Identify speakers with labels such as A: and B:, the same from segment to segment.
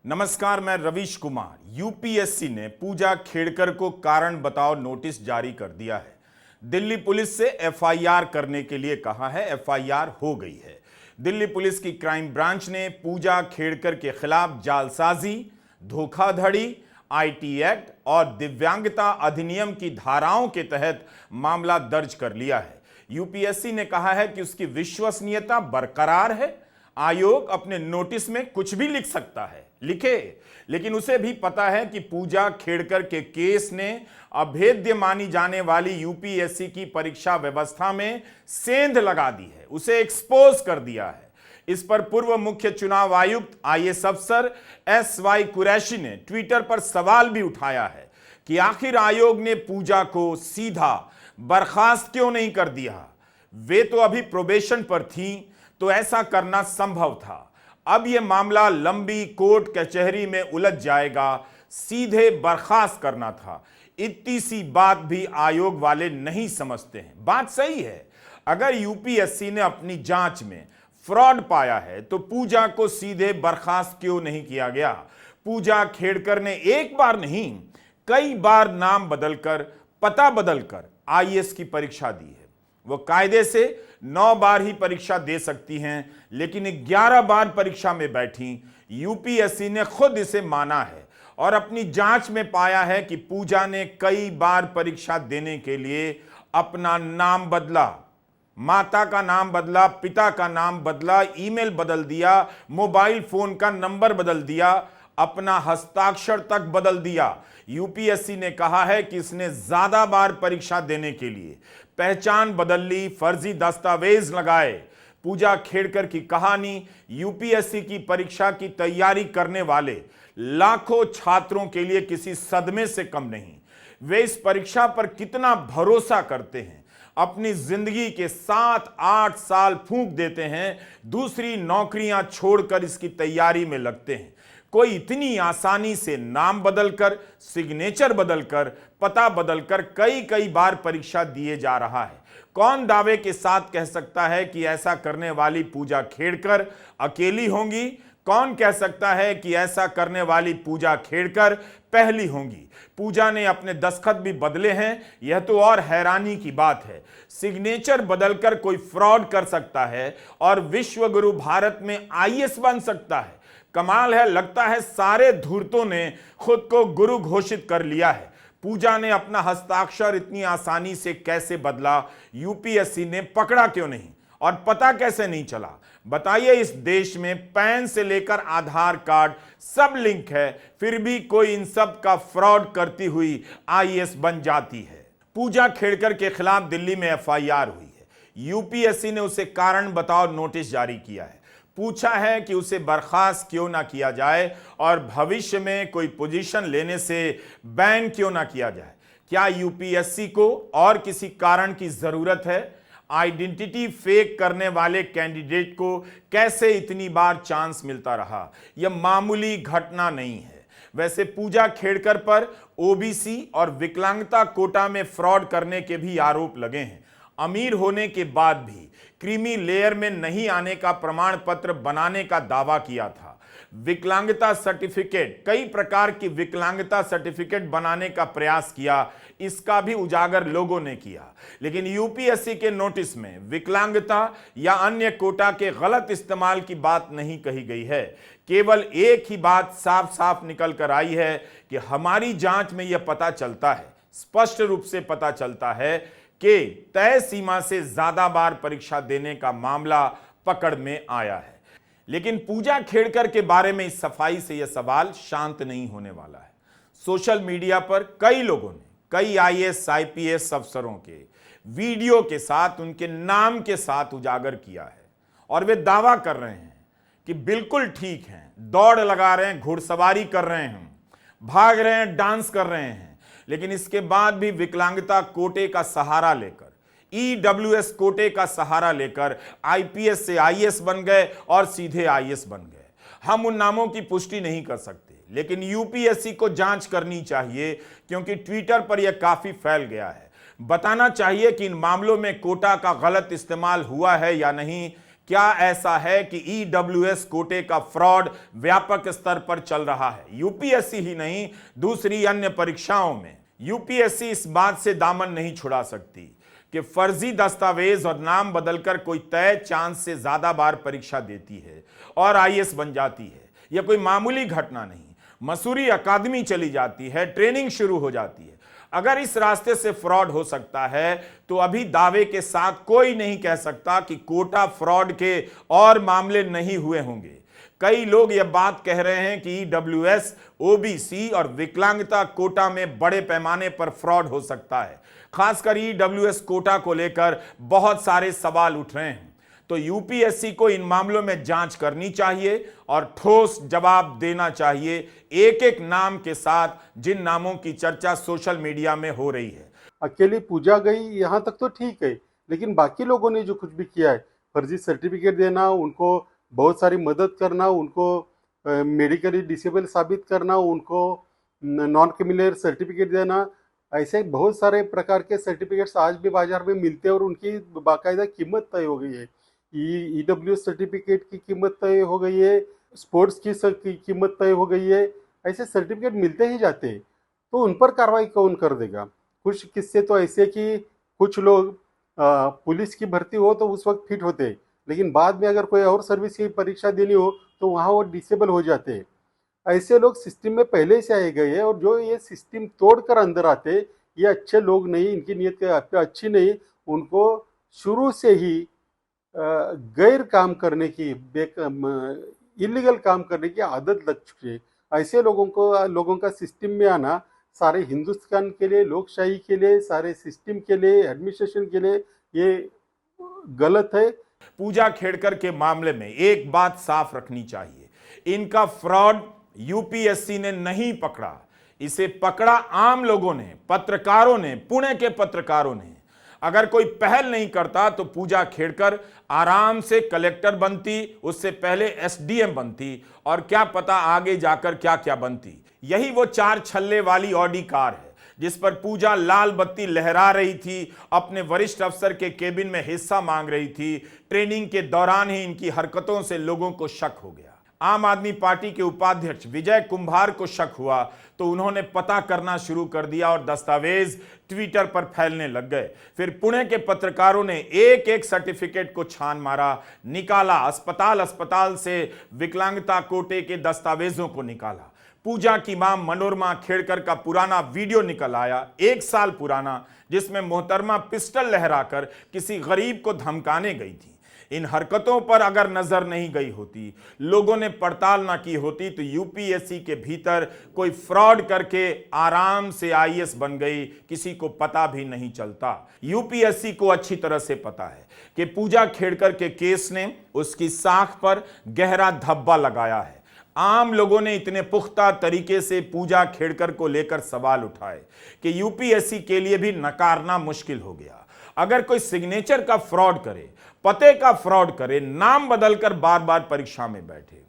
A: नमस्कार, मैं रवीश कुमार। यूपीएससी ने पूजा खेड़कर को कारण बताओ नोटिस जारी कर दिया है। दिल्ली पुलिस से एफआईआर करने के लिए कहा है। एफआईआर हो गई है। दिल्ली पुलिस की क्राइम ब्रांच ने पूजा खेड़कर के खिलाफ जालसाजी, धोखाधड़ी, आईटी एक्ट और दिव्यांगता अधिनियम की धाराओं के तहत मामला दर्ज कर लिया है। यूपीएससी ने कहा है कि उसकी विश्वसनीयता बरकरार है। आयोग अपने नोटिस में कुछ भी लिख सकता है, लिखे, लेकिन उसे भी पता है कि पूजा खेड़कर के केस ने अभेद्य मानी जाने वाली यूपीएससी की परीक्षा व्यवस्था में सेंध लगा दी है, उसे एक्सपोज कर दिया है। इस पर पूर्व मुख्य चुनाव आयुक्त आईएएस अफसर एसवाई कुरैशी ने ट्विटर पर सवाल भी उठाया है कि आखिर आयोग ने पूजा को सीधा बर्खास्त क्यों नहीं कर दिया। वे तो अभी प्रोबेशन पर थीं, तो ऐसा करना संभव था। अब यह मामला लंबी कोर्ट कचहरी में उलझ जाएगा, सीधे बर्खास्त करना था। इतनी सी बात भी आयोग वाले नहीं समझते हैं। बात सही है, अगर यूपीएससी ने अपनी जांच में फ्रॉड पाया है तो पूजा को सीधे बर्खास्त क्यों नहीं किया गया। पूजा खेड़कर ने एक बार नहीं, कई बार नाम बदलकर, पता बदलकर आईएएस की परीक्षा दी है। वो कायदे से 9 बार ही परीक्षा दे सकती हैं, लेकिन 11 बार परीक्षा में बैठी। यूपीएससी ने खुद इसे माना है और अपनी जांच में पाया है कि पूजा ने कई बार परीक्षा देने के लिए अपना नाम बदला, माता का नाम बदला, पिता का नाम बदला, ईमेल बदल दिया, मोबाइल फोन का नंबर बदल दिया, अपना हस्ताक्षर तक बदल दिया। यूपीएससी ने कहा है कि इसने ज्यादा बार परीक्षा देने के लिए पहचान बदल ली, फर्जी दस्तावेज लगाए। पूजा खेड़कर की कहानी यूपीएससी की परीक्षा की तैयारी करने वाले लाखों छात्रों के लिए किसी सदमे से कम नहीं। वे इस परीक्षा पर कितना भरोसा करते हैं, अपनी जिंदगी के 7-8 साल फूंक देते हैं, दूसरी नौकरियां छोड़कर इसकी तैयारी में लगते हैं। कोई इतनी आसानी से नाम बदलकर, सिग्नेचर बदलकर, पता बदलकर कई बार परीक्षा दिए जा रहा है। कौन दावे के साथ कह सकता है कि ऐसा करने वाली पूजा खेड़कर अकेली होंगी? कौन कह सकता है कि ऐसा करने वाली पूजा खेड़कर पहली होंगी? पूजा ने अपने दस्तखत भी बदले हैं, यह तो और हैरानी की बात है। सिग्नेचर बदलकर कोई फ्रॉड कर सकता है और विश्वगुरु भारत में आईएएस बन सकता है। कमाल है, लगता है सारे धूर्तों ने खुद को गुरु घोषित कर लिया है। पूजा ने अपना हस्ताक्षर इतनी आसानी से कैसे बदला? यूपीएससी ने पकड़ा क्यों नहीं और पता कैसे नहीं चला? बताइए, इस देश में पैन से लेकर आधार कार्ड सब लिंक है, फिर भी कोई इन सब का फ्रॉड करती हुई आईएएस बन जाती है। पूजा खेड़कर के खिलाफ दिल्ली में एफआईआर हुई है। यूपीएससी ने उसे कारण बताओ नोटिस जारी किया है। पूछा है कि उसे बर्खास्त क्यों ना किया जाए और भविष्य में कोई पोजीशन लेने से बैन क्यों ना किया जाए। क्या यूपीएससी को और किसी कारण की जरूरत है? आइडेंटिटी फेक करने वाले कैंडिडेट को कैसे इतनी बार चांस मिलता रहा? यह मामूली घटना नहीं है। वैसे पूजा खेड़कर पर ओबीसी और विकलांगता कोटा में फ्रॉड करने के भी आरोप लगे हैं। अमीर होने के बाद भी क्रीमी लेयर में नहीं आने का प्रमाण पत्र बनाने का दावा किया था। विकलांगता सर्टिफिकेट, कई प्रकार की विकलांगता सर्टिफिकेट बनाने का प्रयास किया, इसका भी उजागर लोगों ने किया। लेकिन यूपीएससी के नोटिस में विकलांगता या अन्य कोटा के गलत इस्तेमाल की बात नहीं कही गई है। केवल एक ही बात साफ साफ निकल कर आई है कि हमारी जांच में यह पता चलता है, स्पष्ट रूप से पता चलता है कि तय सीमा से ज्यादा बार परीक्षा देने का मामला पकड़ में आया है। लेकिन पूजा खेड़कर के बारे में इस सफाई से यह सवाल शांत नहीं होने वाला है। सोशल मीडिया पर कई लोगों ने कई आईएएस आईपीएस अफसरों के वीडियो के साथ, उनके नाम के साथ उजागर किया है और वे दावा कर रहे हैं कि बिल्कुल ठीक हैं, दौड़ लगा रहे हैं, घुड़सवारी कर रहे हैं, भाग रहे हैं, डांस कर रहे हैं, लेकिन इसके बाद भी विकलांगता कोटे का सहारा लेकर, ईडब्ल्यूएस कोटे का सहारा लेकर आईपीएस से आईएएस बन गए और सीधे आईएएस बन गए। हम उन नामों की पुष्टि नहीं कर सकते, लेकिन यूपीएससी को जांच करनी चाहिए, क्योंकि ट्विटर पर यह काफी फैल गया है। बताना चाहिए कि इन मामलों में कोटा का गलत इस्तेमाल हुआ है या नहीं, क्या ऐसा है कि ईडब्ल्यूएस कोटे का फ्रॉड व्यापक स्तर पर चल रहा है? यूपीएससी ही नहीं, दूसरी अन्य परीक्षाओं में यूपीएससी इस बात से दामन नहीं छुड़ा सकती कि फर्जी दस्तावेज और नाम बदलकर कोई तय चांस से ज्यादा बार परीक्षा देती है और आईएएस बन जाती है। यह कोई मामूली घटना नहीं। मसूरी अकादमी चली जाती है, ट्रेनिंग शुरू हो जाती है। अगर इस रास्ते से फ्रॉड हो सकता है तो अभी दावे के साथ कोई नहीं कह सकता कि कोटा फ्रॉड के और मामले नहीं हुए होंगे। कई लोग यह बात कह रहे हैं कि ईडब्ल्यूएस, ओबीसी और विकलांगता कोटा में बड़े पैमाने पर फ्रॉड हो सकता है। खासकर ईडब्ल्यूएस कोटा को लेकर बहुत सारे सवाल उठ रहे हैं। तो यूपीएससी को इन मामलों में जांच करनी चाहिए और ठोस जवाब देना चाहिए, एक एक नाम के साथ, जिन नामों की चर्चा सोशल मीडिया में हो रही है।
B: अकेली पूजा गई यहाँ तक तो ठीक है, लेकिन बाकी लोगों ने जो कुछ भी किया है, फर्जी सर्टिफिकेट देना, उनको बहुत सारी मदद करना, उनको मेडिकली डिसेबल साबित करना, उनको नॉन क्रिमिनल सर्टिफिकेट देना, ऐसे बहुत सारे प्रकार के सर्टिफिकेट्स आज भी बाजार में मिलते हैं और उनकी बाकायदा कीमत तय हो गई है। ईडब्ल्यूएस सर्टिफिकेट की कीमत तय हो गई है, स्पोर्ट्स की कीमत तय हो गई है। ऐसे सर्टिफिकेट मिलते ही जाते हैं, तो उन पर कार्रवाई कौन कर देगा? कुछ किस्से तो ऐसे कि कुछ लोग पुलिस की भर्ती हो तो उस वक्त फिट होते, लेकिन बाद में अगर कोई और सर्विस की परीक्षा देनी हो तो वहाँ वो डिसेबल हो जाते हैं। ऐसे लोग सिस्टम में पहले से आए गए हैं और जो ये सिस्टम तोड़कर अंदर आते, ये अच्छे लोग नहीं, इनकी नीयत अच्छी नहीं, उनको शुरू से ही गैर काम करने की, इलीगल काम करने की आदत लग चुकी है। ऐसे लोगों का सिस्टम में आना सारे हिंदुस्तान के लिए, लोकशाही के लिए, सारे सिस्टम के लिए, एडमिनिस्ट्रेशन के लिए ये गलत है।
A: पूजा खेड़कर के मामले में एक बात साफ रखनी चाहिए, इनका फ्रॉड यूपीएससी ने नहीं पकड़ा, इसे पकड़ा आम लोगों ने, पत्रकारों ने, पुणे के पत्रकारों ने। अगर कोई पहल नहीं करता तो पूजा खेड़कर आराम से कलेक्टर बनती, उससे पहले एसडीएम बनती और क्या पता आगे जाकर क्या क्या बनती। यही वो 4 छल्ले वाली ऑडी कार है जिस पर पूजा लाल बत्ती लहरा रही थी, अपने वरिष्ठ अफसर के केबिन में हिस्सा मांग रही थी। ट्रेनिंग के दौरान ही इनकी हरकतों से लोगों को शक हो गया। आम आदमी पार्टी के उपाध्यक्ष विजय कुंभार को शक हुआ तो उन्होंने पता करना शुरू कर दिया और दस्तावेज ट्विटर पर फैलने लग गए। फिर पुणे के पत्रकारों ने एक एक सर्टिफिकेट को छान मारा, निकाला, अस्पताल से विकलांगता कोटे के दस्तावेजों को निकाला। पूजा की मां मनोरमा खेड़कर का पुराना वीडियो निकल आया, 1 साल पुराना, जिसमें मोहतरमा पिस्टल लहराकर किसी गरीब को धमकाने गई थी। इन हरकतों पर अगर नजर नहीं गई होती, लोगों ने पड़ताल ना की होती, तो यूपीएससी के भीतर कोई फ्रॉड करके आराम से आईएएस बन गई, किसी को पता भी नहीं चलता। यूपीएससी को अच्छी तरह से पता है कि पूजा खेड़कर के केस ने उसकी साख पर गहरा धब्बा लगाया है। आम लोगों ने इतने पुख्ता तरीके से पूजा खेड़कर को लेकर सवाल उठाए कि यूपीएससी के लिए भी नकारना मुश्किल हो गया। अगर कोई सिग्नेचर का फ्रॉड करे, पते का फ्रॉड करे, नाम बदलकर बार बार परीक्षा में बैठे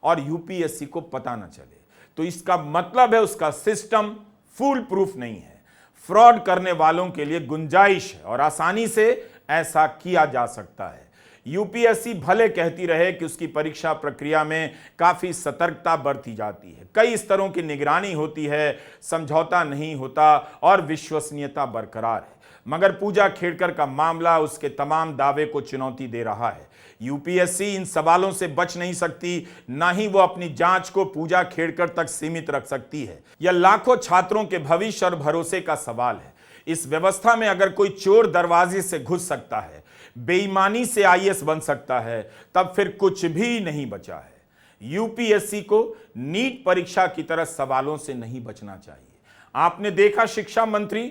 A: और यूपीएससी को पता न चले, तो इसका मतलब है उसका सिस्टम फूल प्रूफ नहीं है। फ्रॉड करने वालों के लिए गुंजाइश है और आसानी से ऐसा किया जा सकता है। यूपीएससी भले कहती रहे कि उसकी परीक्षा प्रक्रिया में काफी सतर्कता बरती जाती है, कई स्तरों की निगरानी होती है, समझौता नहीं होता और विश्वसनीयता बरकरार है, मगर पूजा खेड़कर का मामला उसके तमाम दावे को चुनौती दे रहा है। यूपीएससी इन सवालों से बच नहीं सकती, ना ही वो अपनी जांच को पूजा खेड़कर तक सीमित रख सकती है। यह लाखों छात्रों के भविष्य और भरोसे का सवाल है। इस व्यवस्था में अगर कोई चोर दरवाजे से घुस सकता है, बेईमानी से आईएएस बन सकता है, तब फिर कुछ भी नहीं बचा है। यूपीएससी को नीट परीक्षा की तरह सवालों से नहीं बचना चाहिए। आपने देखा शिक्षा मंत्री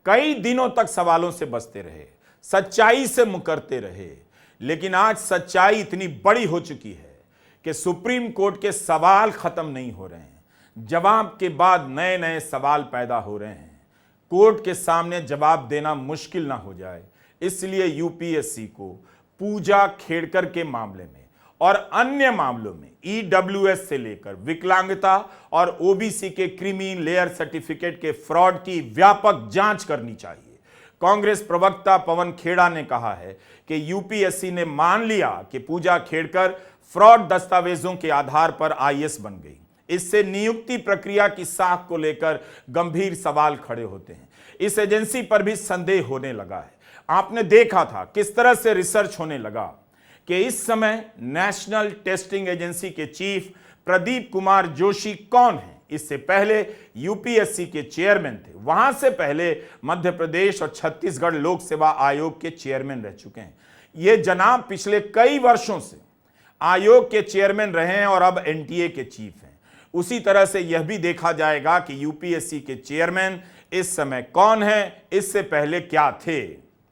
A: कई दिनों तक सवालों से बचते रहे, सच्चाई से मुकरते रहे, लेकिन आज सच्चाई इतनी बड़ी हो चुकी है कि सुप्रीम कोर्ट के सवाल खत्म नहीं हो रहे हैं, जवाब के बाद नए नए सवाल पैदा हो रहे हैं। कोर्ट के सामने जवाब देना मुश्किल ना हो जाए, इसलिए यूपीएससी को पूजा खेड़कर के मामले में और अन्य मामलों में ईडब्ल्यूएस से लेकर विकलांगता और ओबीसी के क्रीमी लेयर सर्टिफिकेट के फ्रॉड की व्यापक जांच करनी चाहिए। कांग्रेस प्रवक्ता पवन खेड़ा ने कहा है कि यूपीएससी ने मान लिया कि पूजा खेड़कर फ्रॉड दस्तावेजों के आधार पर आईएएस बन गई। इससे नियुक्ति प्रक्रिया की साख को लेकर गंभीर सवाल खड़े होते हैं। इस एजेंसी पर भी संदेह होने लगा है। आपने देखा था किस तरह से रिसर्च होने लगा कि इस समय नेशनल टेस्टिंग एजेंसी के चीफ प्रदीप कुमार जोशी कौन है। इससे पहले यूपीएससी के चेयरमैन थे, वहां से पहले मध्य प्रदेश और छत्तीसगढ़ लोक सेवा आयोग के चेयरमैन रह चुके हैं। ये जनाब पिछले कई वर्षों से आयोग के चेयरमैन रहे हैं और अब एनटीए के चीफ हैं। उसी तरह से यह भी देखा जाएगा कि यूपीएससी के चेयरमैन इस समय कौन है, इससे पहले क्या थे।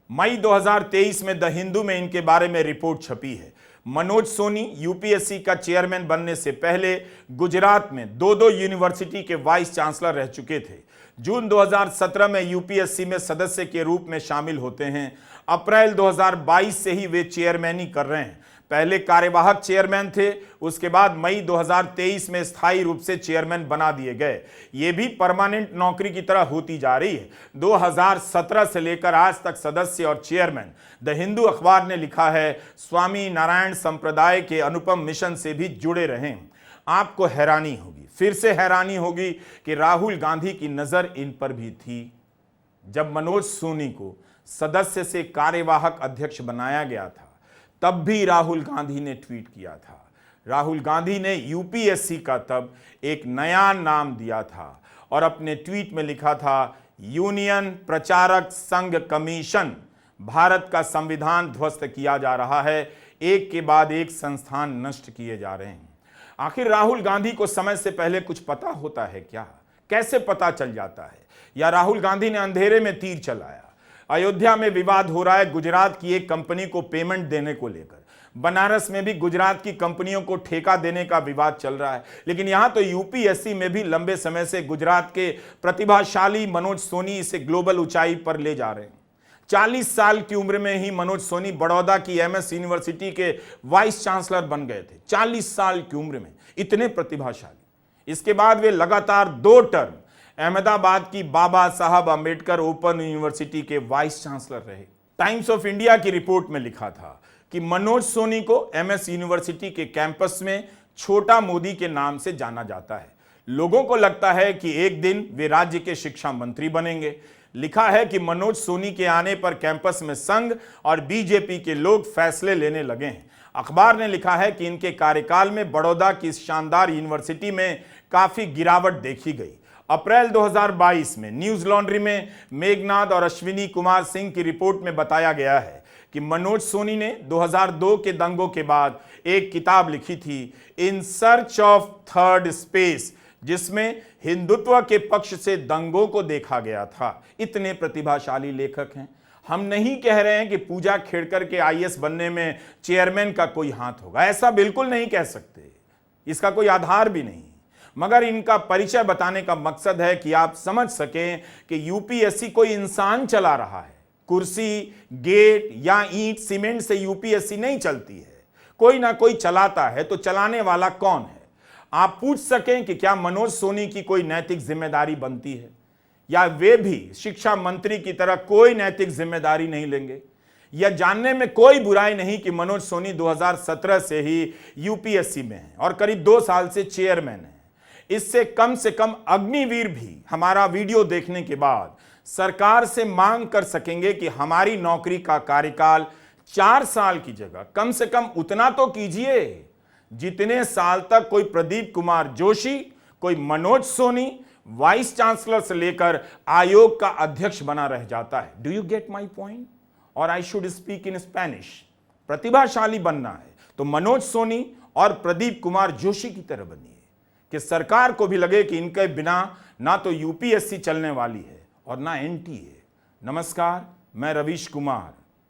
A: मई 2023 में द हिंदू में इनके बारे में रिपोर्ट छपी है। मनोज सोनी यूपीएससी का चेयरमैन बनने से पहले गुजरात में दो यूनिवर्सिटी के वाइस चांसलर रह चुके थे। जून 2017 में यूपीएससी में सदस्य के रूप में शामिल होते हैं। अप्रैल 2022 से ही वे चेयरमैनी कर रहे हैं। पहले कार्यवाहक चेयरमैन थे, उसके बाद मई 2023 में स्थायी रूप से चेयरमैन बना दिए गए। ये भी परमानेंट नौकरी की तरह होती जा रही है। 2017 से लेकर आज तक सदस्य और चेयरमैन। द हिंदू अखबार ने लिखा है, स्वामी नारायण संप्रदाय के अनुपम मिशन से भी जुड़े रहें। आपको हैरानी होगी, फिर से हैरानी होगी कि राहुल गांधी की नजर इन पर भी थी। जब मनोज सोनी को सदस्य से कार्यवाहक अध्यक्ष बनाया गया था, तब भी राहुल गांधी ने ट्वीट किया था। राहुल गांधी ने यूपीएससी का तब एक नया नाम दिया था और अपने ट्वीट में लिखा था, यूनियन प्रचारक संघ कमीशन। भारत का संविधान ध्वस्त किया जा रहा है, एक के बाद एक संस्थान नष्ट किए जा रहे हैं। आखिर राहुल गांधी को समय से पहले कुछ पता होता है क्या? कैसे पता चल जाता है? या राहुल गांधी ने अंधेरे में तीर चलाया? अयोध्या में विवाद हो रहा है गुजरात की एक कंपनी को पेमेंट देने को लेकर। बनारस में भी गुजरात की कंपनियों को ठेका देने का विवाद चल रहा है। लेकिन यहां तो यूपीएससी में भी लंबे समय से गुजरात के प्रतिभाशाली मनोज सोनी इसे ग्लोबल ऊंचाई पर ले जा रहे हैं। 40 साल की उम्र में ही मनोज सोनी बड़ौदा की एमएस यूनिवर्सिटी के वाइस चांसलर बन गए थे। 40 साल की उम्र में इतने प्रतिभाशाली। इसके बाद वे लगातार 2 टर्म अहमदाबाद की बाबा साहब अंबेडकर ओपन यूनिवर्सिटी के वाइस चांसलर रहे। टाइम्स ऑफ इंडिया की रिपोर्ट में लिखा था कि मनोज सोनी को एमएस यूनिवर्सिटी के कैंपस में छोटा मोदी के नाम से जाना जाता है। लोगों को लगता है कि एक दिन वे राज्य के शिक्षा मंत्री बनेंगे। लिखा है कि मनोज सोनी के आने पर कैंपस में संघ और बीजेपी के लोग फैसले लेने लगे हैं। अखबार ने लिखा है कि इनके कार्यकाल में बड़ौदा की इस शानदार यूनिवर्सिटी में काफी गिरावट देखी गई। अप्रैल 2022 में न्यूज लॉन्ड्री में मेघनाथ और अश्विनी कुमार सिंह की रिपोर्ट में बताया गया है कि मनोज सोनी ने 2002 के दंगों के बाद एक किताब लिखी थी, in search of third space, जिसमें हिंदुत्व के पक्ष से दंगों को देखा गया था। इतने प्रतिभाशाली लेखक हैं। हम नहीं कह रहे हैं कि पूजा खेड़कर के आईएएस बनने में चेयरमैन का कोई हाथ होगा, ऐसा बिल्कुल नहीं कह सकते, इसका कोई आधार भी नहीं। मगर इनका परिचय बताने का मकसद है कि आप समझ सकें कि यूपीएससी कोई इंसान चला रहा है। कुर्सी, गेट या ईंट सीमेंट से यूपीएससी नहीं चलती है, कोई ना कोई चलाता है। तो चलाने वाला कौन है? आप पूछ सकें कि क्या मनोज सोनी की कोई नैतिक जिम्मेदारी बनती है, या वे भी शिक्षा मंत्री की तरह कोई नैतिक जिम्मेदारी नहीं लेंगे? यह जानने में कोई बुराई नहीं कि मनोज सोनी 2017 से ही यूपीएससी में है और करीब 2 साल से चेयरमैन है। इससे कम अग्निवीर भी हमारा वीडियो देखने के बाद सरकार से मांग कर सकेंगे कि हमारी नौकरी का कार्यकाल 4 साल की जगह कम से कम उतना तो कीजिए जितने साल तक कोई प्रदीप कुमार जोशी, कोई मनोज सोनी वाइस चांसलर से लेकर आयोग का अध्यक्ष बना रह जाता है। Do you get my point? और I should speak in Spanish. प्रतिभाशाली बनना है तो मनोज सोनी और प्रदीप कुमार जोशी की तरह बनिए कि सरकार को भी लगे कि इनके बिना ना तो यूपीएससी चलने वाली है और ना एनटीए। नमस्कार, मैं रवीश कुमार।